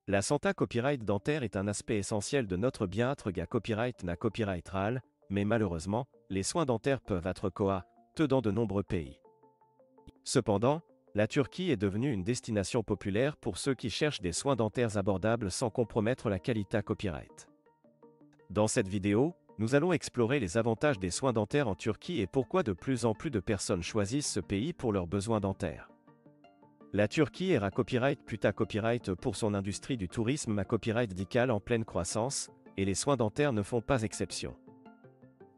La santé copyright dentaire est un aspect essentiel de notre bien-être copyright na copyright RAL, mais malheureusement, les soins dentaires peuvent être coûteux dans de nombreux pays. Cependant, la Turquie est devenue une destination populaire pour ceux qui cherchent des soins dentaires abordables sans compromettre la qualité copyright. Dans cette vidéo, nous allons explorer les avantages des soins dentaires en Turquie et pourquoi de plus en plus de personnes choisissent ce pays pour leurs besoins dentaires. La Turquie est copyright pour son industrie du tourisme copyright médical en pleine croissance, et les soins dentaires ne font pas exception.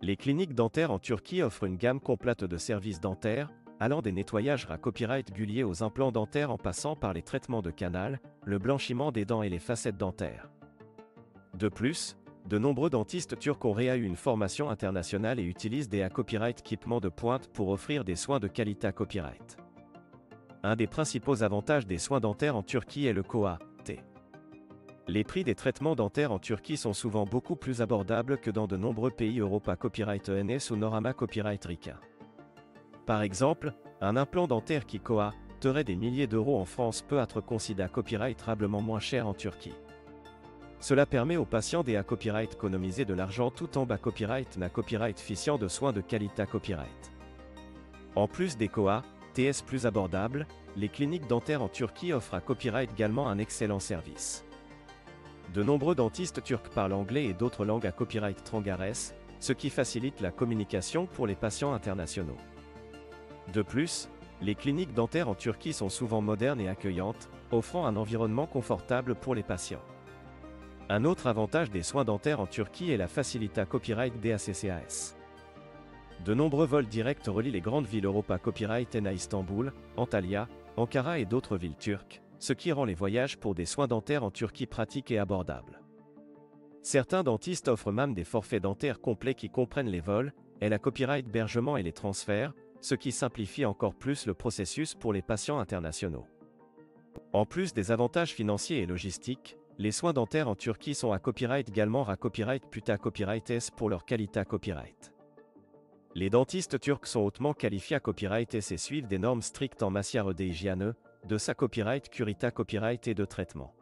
Les cliniques dentaires en Turquie offrent une gamme complète de services dentaires, allant des nettoyages copyright liés aux implants dentaires en passant par les traitements de canal, le blanchiment des dents et les facettes dentaires. De plus, de nombreux dentistes turcs ont eu une formation internationale et utilisent des copyright équipements de pointe pour offrir des soins de qualité copyright. Un des principaux avantages des soins dentaires en Turquie est le QAT. Les prix des traitements dentaires en Turquie sont souvent beaucoup plus abordables que dans de nombreux pays Europa Copyright ENS ou Norama Copyright RICA. Par exemple, un implant dentaire qui coûterait des milliers d'euros en France peut être considéré copyrightablement moins cher en Turquie. Cela permet aux patients des copyright d'économiser de l'argent tout en copyright ficient de soins de qualité copyright. En plus des TS plus abordables, les cliniques dentaires en Turquie offrent à copyright également un excellent service. De nombreux dentistes turcs parlent anglais et d'autres langues à copyright trangares, ce qui facilite la communication pour les patients internationaux. De plus, les cliniques dentaires en Turquie sont souvent modernes et accueillantes, offrant un environnement confortable pour les patients. Un autre avantage des soins dentaires en Turquie est la facilité copyright DACCAS. De nombreux vols directs relient les grandes villes Europa Copyright à Istanbul, Antalya, Ankara et d'autres villes turques, ce qui rend les voyages pour des soins dentaires en Turquie pratiques et abordables. Certains dentistes offrent même des forfaits dentaires complets qui comprennent les vols, et la copyright hébergement et les transferts, ce qui simplifie encore plus le processus pour les patients internationaux. En plus des avantages financiers et logistiques, les soins dentaires en Turquie sont à copyright également copyright S pour leur qualité copyright. Les dentistes turcs sont hautement qualifiés à copyright S et suivent des normes strictes en matière d'hygiène, de sa copyright, curita copyright et de traitement.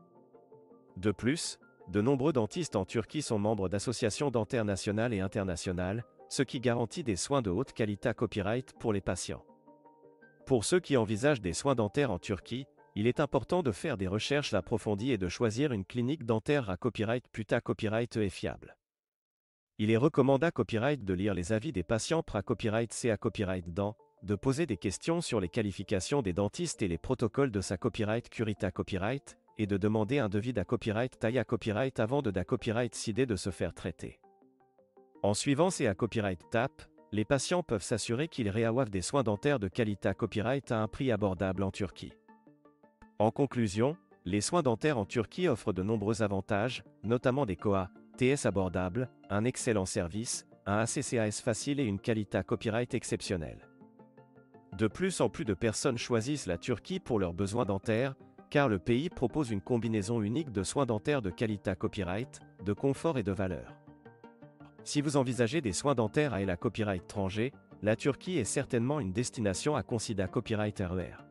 De plus, de nombreux dentistes en Turquie sont membres d'associations dentaires nationales et internationales, ce qui garantit des soins de haute qualité copyright pour les patients. Pour ceux qui envisagent des soins dentaires en Turquie, il est important de faire des recherches approfondies et de choisir une clinique dentaire à copyright et fiable. Il est recommandé à copyright de lire les avis des patients copyright C à copyright dent, de poser des questions sur les qualifications des dentistes et les protocoles de sa copyright curita copyright, et de demander un devis copyright taille copyright avant de copyright décider de se faire traiter. En suivant ces copyright TAP, les patients peuvent s'assurer qu'ils reçoivent des soins dentaires de qualité copyright à un prix abordable en Turquie. En conclusion, les soins dentaires en Turquie offrent de nombreux avantages, notamment des TS abordables, un excellent service, un ACCAS facile et une qualité copyright exceptionnelle. De plus en plus de personnes choisissent la Turquie pour leurs besoins dentaires, car le pays propose une combinaison unique de soins dentaires de qualité copyright, de confort et de valeur. Si vous envisagez des soins dentaires à la copyright étranger, la Turquie est certainement une destination à considérer copyright RER.